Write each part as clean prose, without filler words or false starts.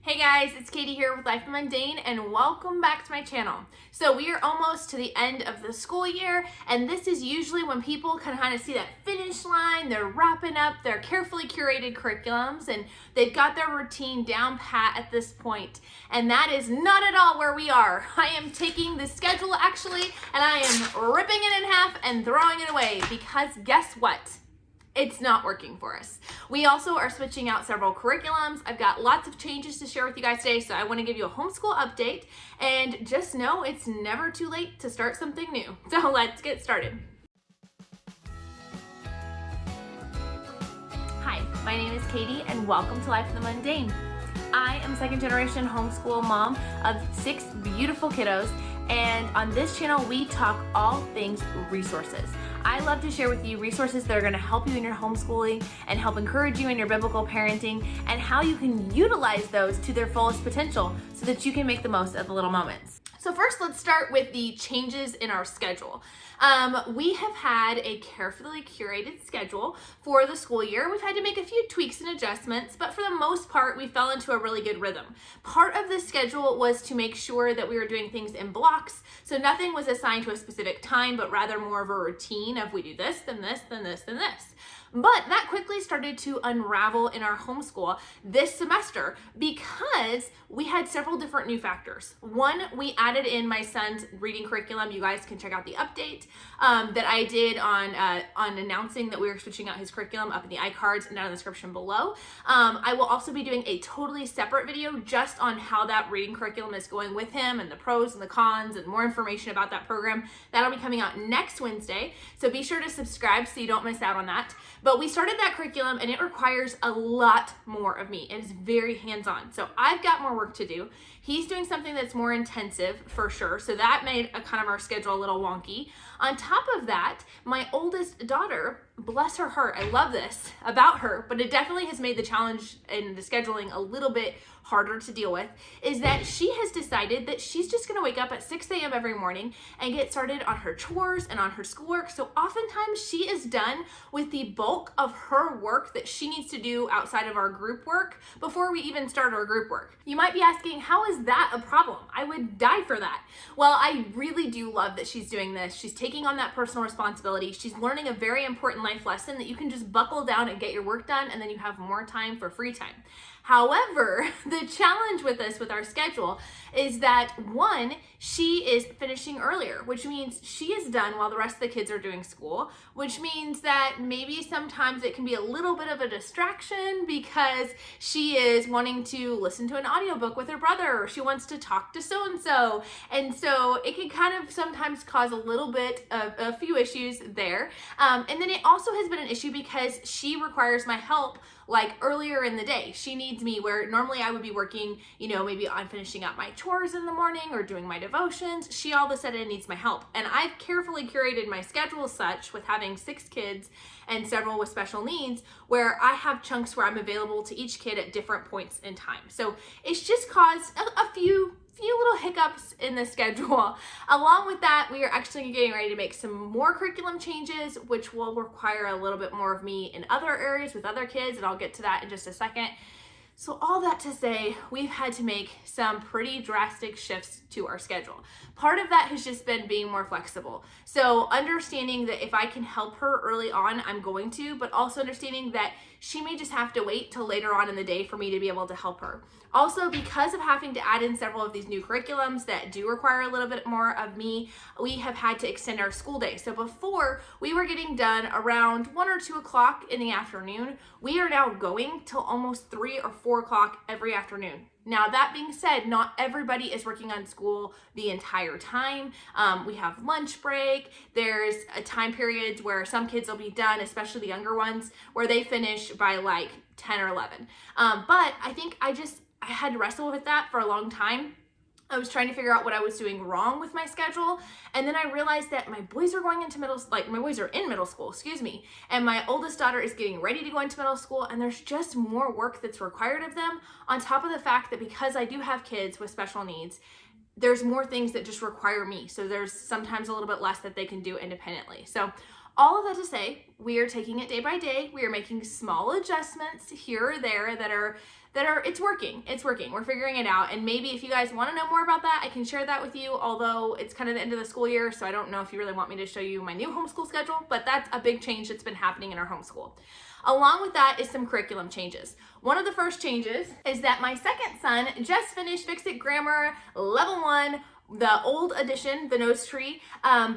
Hey guys, it's Katie here with Life Mundane and welcome back to my channel. So we are almost to the end of the school year, and this is usually when people can kind of see that finish line. They're wrapping up their carefully curated curriculums and they've got their routine down pat at this point. And that is not at all where we are. I am taking the schedule actually and I am ripping it in half and throwing it away because guess what? It's not working for us. We also are switching out several curriculums. I've got lots of changes to share with you guys today, so I want to give you a homeschool update, and just know it's never too late to start something new. So let's get started. Hi, my name is Katie, and welcome to Life in the Mundane. I am second generation homeschool mom of 6 beautiful kiddos, and on this channel we talk all things resources. I love to share with you resources that are going to help you in your homeschooling and help encourage you in your biblical parenting and how you can utilize those to their fullest potential so that you can make the most of the little moments. So first, let's start with the changes in our schedule. We have had a carefully curated schedule for the school year. We've had to make a few tweaks and adjustments, but for the most part, we fell into a really good rhythm. Part of the schedule was to make sure that we were doing things in blocks, so nothing was assigned to a specific time, but rather more of a routine of we do this, then this, then this, then this. But that quickly started to unravel in our homeschool this semester because we had several different new factors. One, we added in my son's reading curriculum. You guys can check out the update that I did on announcing that we were switching out his curriculum up in the iCards and down in the description below. I will also be doing a totally separate video just on how that reading curriculum is going with him and the pros and the cons and more information about that program. That'll be coming out next Wednesday, so be sure to subscribe so you don't miss out on that. But we started that curriculum and it requires a lot more of me. It is very hands-on. So I've got more work to do. He's doing something that's more intensive for sure. So that made a kind of our schedule a little wonky. On top of that, my oldest daughter, bless her heart, I love this about her, but it definitely has made the challenge in the scheduling a little bit harder to deal with, is that she has decided that she's just gonna wake up at 6 a.m. every morning and get started on her chores and on her schoolwork. So oftentimes she is done with the bulk of her work that she needs to do outside of our group work before we even start our group work. You might be asking, how is that a problem? I would die for that. Well, I really do love that she's doing this. She's taking on that personal responsibility. She's learning a very important life lesson that you can just buckle down and get your work done, and then you have more time for free time. However, the challenge with this, with our schedule, is that one, she is finishing earlier, which means she is done while the rest of the kids are doing school, which means that maybe sometimes it can be a little bit of a distraction because she is wanting to listen to an audiobook with her brother, or she wants to talk to so-and-so. And so it can kind of sometimes cause a little bit of a few issues there. And then it also has been an issue because she requires my help like earlier in the day. She needs me where normally I would be working, maybe on finishing up my chores in the morning or doing my devotions. She all of a sudden needs my help. And I've carefully curated my schedule such, with having 6 kids and several with special needs, where I have chunks where I'm available to each kid at different points in time. So it's just caused a few little hiccups in the schedule. Along with that, we are actually getting ready to make some more curriculum changes, which will require a little bit more of me in other areas with other kids, and I'll get to that in just a second. So all that to say, we've had to make some pretty drastic shifts to our schedule. Part of that has just been being more flexible. So understanding that if I can help her early on, I'm going to, but also understanding that she may just have to wait till later on in the day for me to be able to help her. Also, because of having to add in several of these new curriculums that do require a little bit more of me, we have had to extend our school day. So before, we were getting done around 1 or 2 o'clock in the afternoon. We are now going till almost 3 or 4 o'clock every afternoon. Now, that being said, not everybody is working on school the entire time. We have lunch break. There's a time periods where some kids will be done, especially the younger ones, where they finish by like 10 or 11. But I think I had to wrestle with that for a long time. I was trying to figure out what I was doing wrong with my schedule. And then I realized that my boys are going into my boys are in middle school, and my oldest daughter is getting ready to go into middle school, and there's just more work that's required of them, on top of the fact that because I do have kids with special needs, there's more things that just require me. So there's sometimes a little bit less that they can do independently. So all of that to say, we are taking it day by day. We are making small adjustments here or there that are it's working. We're figuring it out. And maybe if you guys want to know more about that, I can share that with you, although it's kind of the end of the school year, so I don't know if you really want me to show you my new homeschool schedule, but that's a big change that's been happening in our homeschool. Along with that is some curriculum changes. One of the first changes is that my second son just finished Fix-It Grammar Level 1, the old edition, the Nose Tree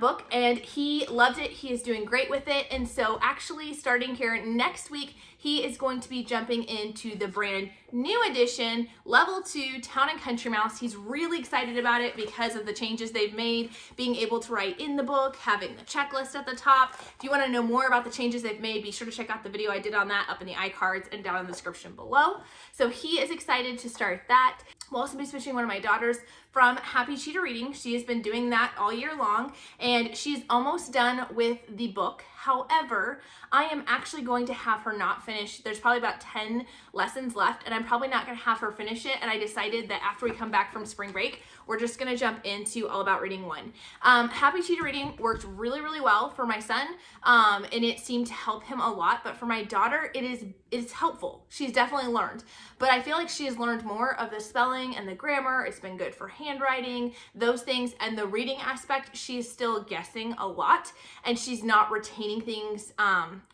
book, and he loved it. He is doing great with it. And so actually starting here next week, he is going to be jumping into the brand new edition, Level 2, Town and Country Mouse. He's really excited about it because of the changes they've made, being able to write in the book, having the checklist at the top. If you want to know more about the changes they've made, be sure to check out the video I did on that up in the iCards and down in the description below. So he is excited to start that. We'll also be switching one of my daughters from Happy Cheetah Reading. She has been doing that all year long, and she's almost done with the book. However, I am actually going to have her not finish. There's probably about 10 lessons left, and I'm probably not going to have her finish it. And I decided that after we come back from spring break, we're just going to jump into All About Reading 1. Happy Cheetah Reading worked really, really well for my son, and it seemed to help him a lot. But for my daughter, it's helpful. She's definitely learned. But I feel like she has learned more of the spelling and the grammar. It's been good for handwriting, those things. And the reading aspect, she's still guessing a lot, and she's not retaining things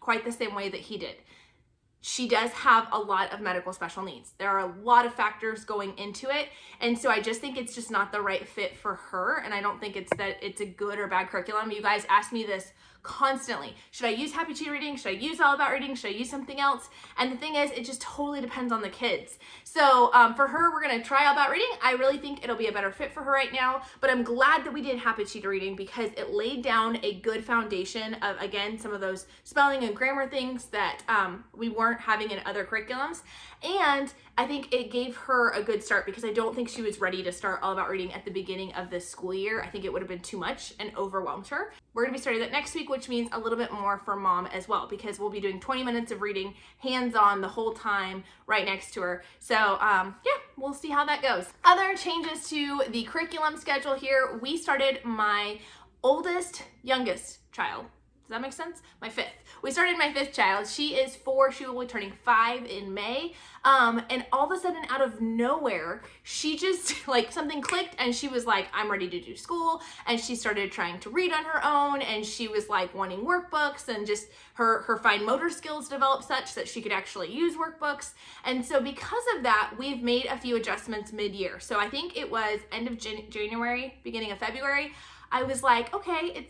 quite the same way that he did. She does have a lot of medical special needs. There are a lot of factors going into it. And so I just think it's just not the right fit for her. And I don't think it's that it's a good or bad curriculum. You guys ask me this constantly. Should I use Happy Cheetah Reading? Should I use All About Reading? Should I use something else? And the thing is, it just totally depends on the kids. So for her, we're gonna try All About Reading. I really think it'll be a better fit for her right now, but I'm glad that we did Happy Cheetah Reading because it laid down a good foundation of, again, some of those spelling and grammar things that we weren't having in other curriculums. And I think it gave her a good start because I don't think she was ready to start All About Reading at the beginning of this school year. I think it would have been too much and overwhelmed her. We're gonna be starting that next week, which means a little bit more for mom as well, because we'll be doing 20 minutes of reading hands-on the whole time right next to her. So yeah, we'll see how that goes. Other changes to the curriculum schedule here, we started my youngest child. Does that make sense? My fifth. We started my fifth child. She is 4. She will be turning 5 in May. And all of a sudden, out of nowhere, she just, like, something clicked and she was like, I'm ready to do school. And she started trying to read on her own. And she was like wanting workbooks, and just her fine motor skills developed such that she could actually use workbooks. And so because of that, we've made a few adjustments mid-year. So I think it was end of January, beginning of February. I was like, okay,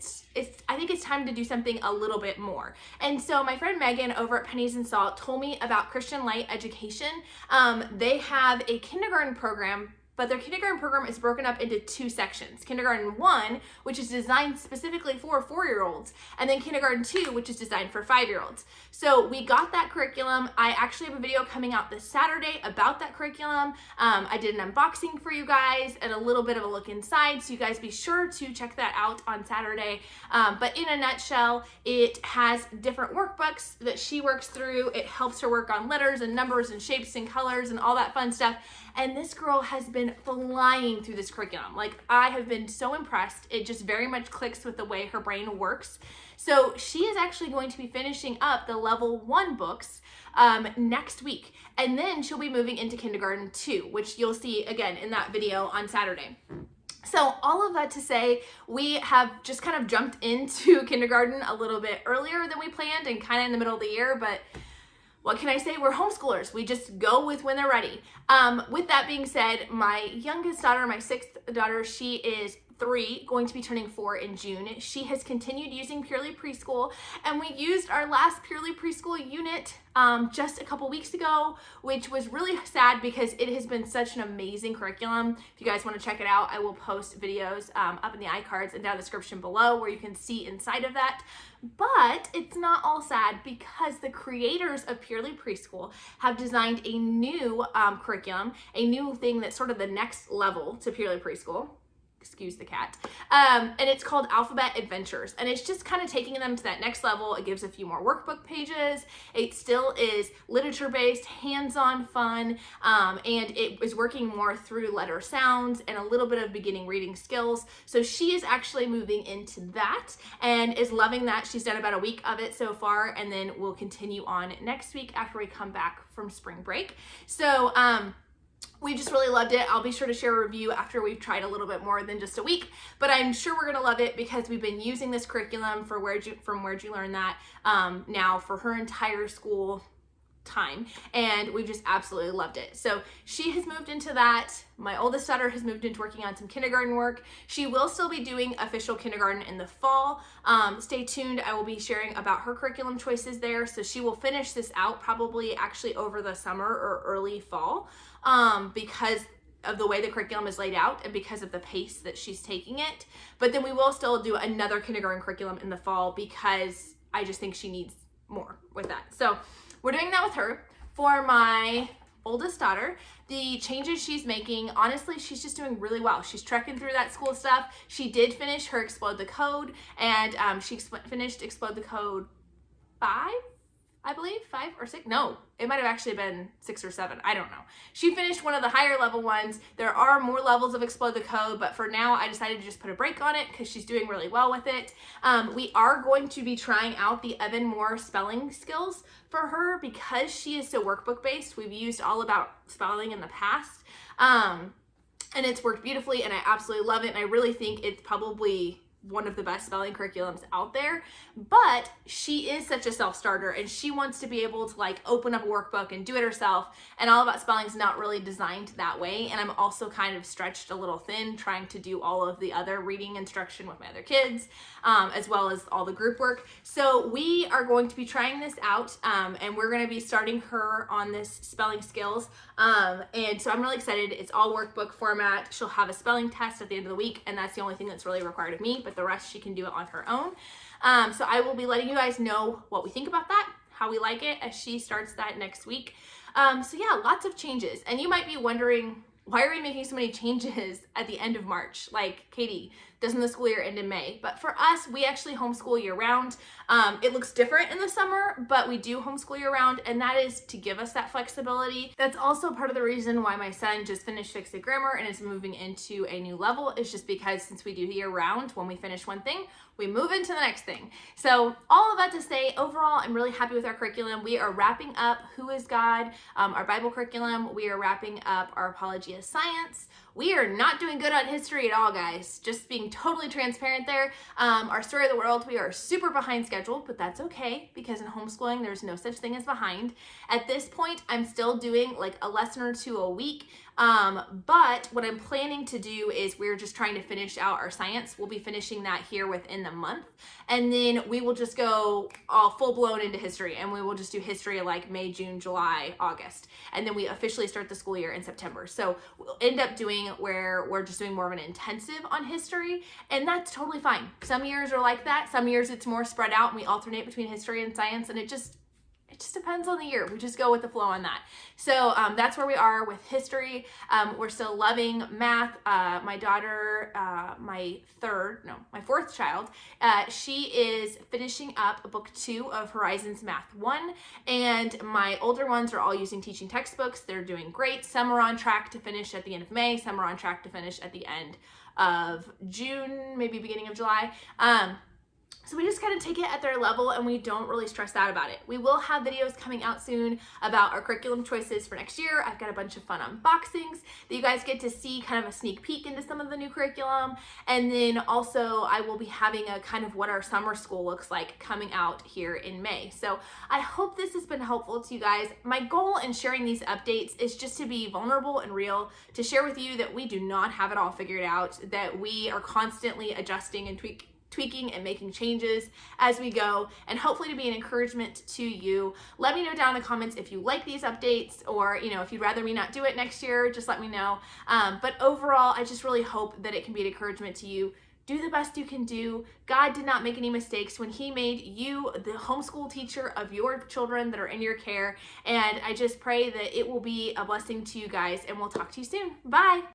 I think it's time to do something a little bit more. And so my friend Megan over at Pennies and Salt told me about Christian Light Education. They have a kindergarten program, but their kindergarten program is broken up into 2 sections. Kindergarten 1, which is designed specifically for 4-year-olds, and then Kindergarten 2, which is designed for 5-year-olds. So we got that curriculum. I actually have a video coming out this Saturday about that curriculum. I did an unboxing for you guys and a little bit of a look inside, so you guys be sure to check that out on Saturday. But in a nutshell, it has different workbooks that she works through. It helps her work on letters and numbers and shapes and colors and all that fun stuff. And this girl has been flying through this curriculum. Like, I have been so impressed. It just very much clicks with the way her brain works. So she is actually going to be finishing up the level 1 books next week. And then she'll be moving into Kindergarten 2, which you'll see again in that video on Saturday. So all of that to say, we have just kind of jumped into kindergarten a little bit earlier than we planned and kind of in the middle of the year, but what can I say? We're homeschoolers. We just go with when they're ready. With that being said, my youngest daughter, my 6th daughter, she is 3, going to be turning 4 in June. She has continued using Purely Preschool, and we used our last Purely Preschool unit just a couple weeks ago, which was really sad because it has been such an amazing curriculum. If you guys want to check it out, I will post videos up in the iCards and down the description below where you can see inside of that. But it's not all sad because the creators of Purely Preschool have designed a new curriculum, a new thing that's sort of the next level to Purely Preschool. excuse the cat. And it's called Alphabet Adventures. And it's just kind of taking them to that next level. It gives a few more workbook pages. It still is literature-based, hands-on fun. And it is working more through letter sounds and a little bit of beginning reading skills. So she is actually moving into that and is loving that. She's done about a week of it so far, and then we'll continue on next week after we come back from spring break. So, we just really loved it. I'll be sure to share a review after we've tried a little bit more than just a week, but I'm sure we're gonna love it because we've been using this curriculum for Where'd You Learn That now for her entire school time, and we've just absolutely loved it. So she has moved into that. My oldest daughter has moved into working on some kindergarten work. She will still be doing official kindergarten in the fall. Stay tuned. I will be sharing about her curriculum choices there. So she will finish this out probably actually over the summer or early fall because of the way the curriculum is laid out and because of the pace that she's taking it. But then we will still do another kindergarten curriculum in the fall because I just think she needs more with that. So we're doing that with her. For my oldest daughter, the changes she's making, honestly, she's just doing really well. She's trekking through that school stuff. She did finish her Explode the Code, and she finished Explode the Code 5, I believe, 5 or 6. No, it might have actually been 6 or 7. I don't know. She finished one of the higher level ones. There are more levels of Explode the Code, but for now, I decided to just put a break on it because she's doing really well with it. We are going to be trying out the Evan Moore spelling skills for her because she is so workbook based. We've used All About Spelling in the past, and it's worked beautifully, and I absolutely love it. And I really think it's probably one of the best spelling curriculums out there, but she is such a self-starter and she wants to be able to like open up a workbook and do it herself, and All About Spelling is not really designed that way. And I'm also kind of stretched a little thin trying to do all of the other reading instruction with my other kids, as well as all the group work. So we are going to be trying this out, and we're going to be starting her on this spelling skills, and so I'm really excited. It's all workbook format. She'll have a spelling test at the end of the week, and that's the only thing that's really required of me, but the rest she can do it on her own. So I will be letting you guys know what we think about that, how we like it, as she starts that next week. So yeah, lots of changes. And you might be wondering, why are we making so many changes at the end of March? Like, Katie, doesn't the school year end in May? But for us, we actually homeschool year round. It looks different in the summer, but we do homeschool year round, and that is to give us that flexibility. That's also part of the reason why my son just finished 6th grade grammar and is moving into a new level. It's just because since we do year round, when we finish one thing, we move into the next thing. So all of that to say, overall, I'm really happy with our curriculum. We are wrapping up Who is God, our Bible curriculum. We are wrapping up our Apology of Science. We are not doing good on history at all, guys. Just being totally transparent there. Our Story of the World, we are super behind schedule, but that's okay because in homeschooling, there's no such thing as behind. At this point, I'm still doing like a lesson or two a week. But what I'm planning to do is we're just trying to finish out our science. We'll be finishing that here within the month. And then we will just go all full blown into history, and we will just do history like May, June, July, August. And then we officially start the school year in September. So we'll end up doing where we're just doing more of an intensive on history, and that's totally fine. Some years are like that. Some years it's more spread out and we alternate between history and science, and it just depends on the year. We just go with the flow on that. So that's where we are with history. We're still loving math. My daughter, my fourth child, she is finishing up book 2 of Horizons Math 1, and my older ones are all using teaching textbooks. They're doing great. Some are on track to finish at the end of May. Some are on track to finish at the end of June, maybe beginning of July. So we just kind of take it at their level and we don't really stress out about it. We will have videos coming out soon about our curriculum choices for next year. I've got a bunch of fun unboxings that you guys get to see kind of a sneak peek into some of the new curriculum. And then also I will be having a kind of what our summer school looks like coming out here in May. So I hope this has been helpful to you guys. My goal in sharing these updates is just to be vulnerable and real, to share with you that we do not have it all figured out, that we are constantly adjusting and tweaking and making changes as we go, and hopefully to be an encouragement to you. Let me know down in the comments if you like these updates, or if you'd rather me not do it next year, just let me know. But overall, I just really hope that it can be an encouragement to you. Do the best you can do. God did not make any mistakes when he made you the homeschool teacher of your children that are in your care. And I just pray that it will be a blessing to you guys, and we'll talk to you soon. Bye.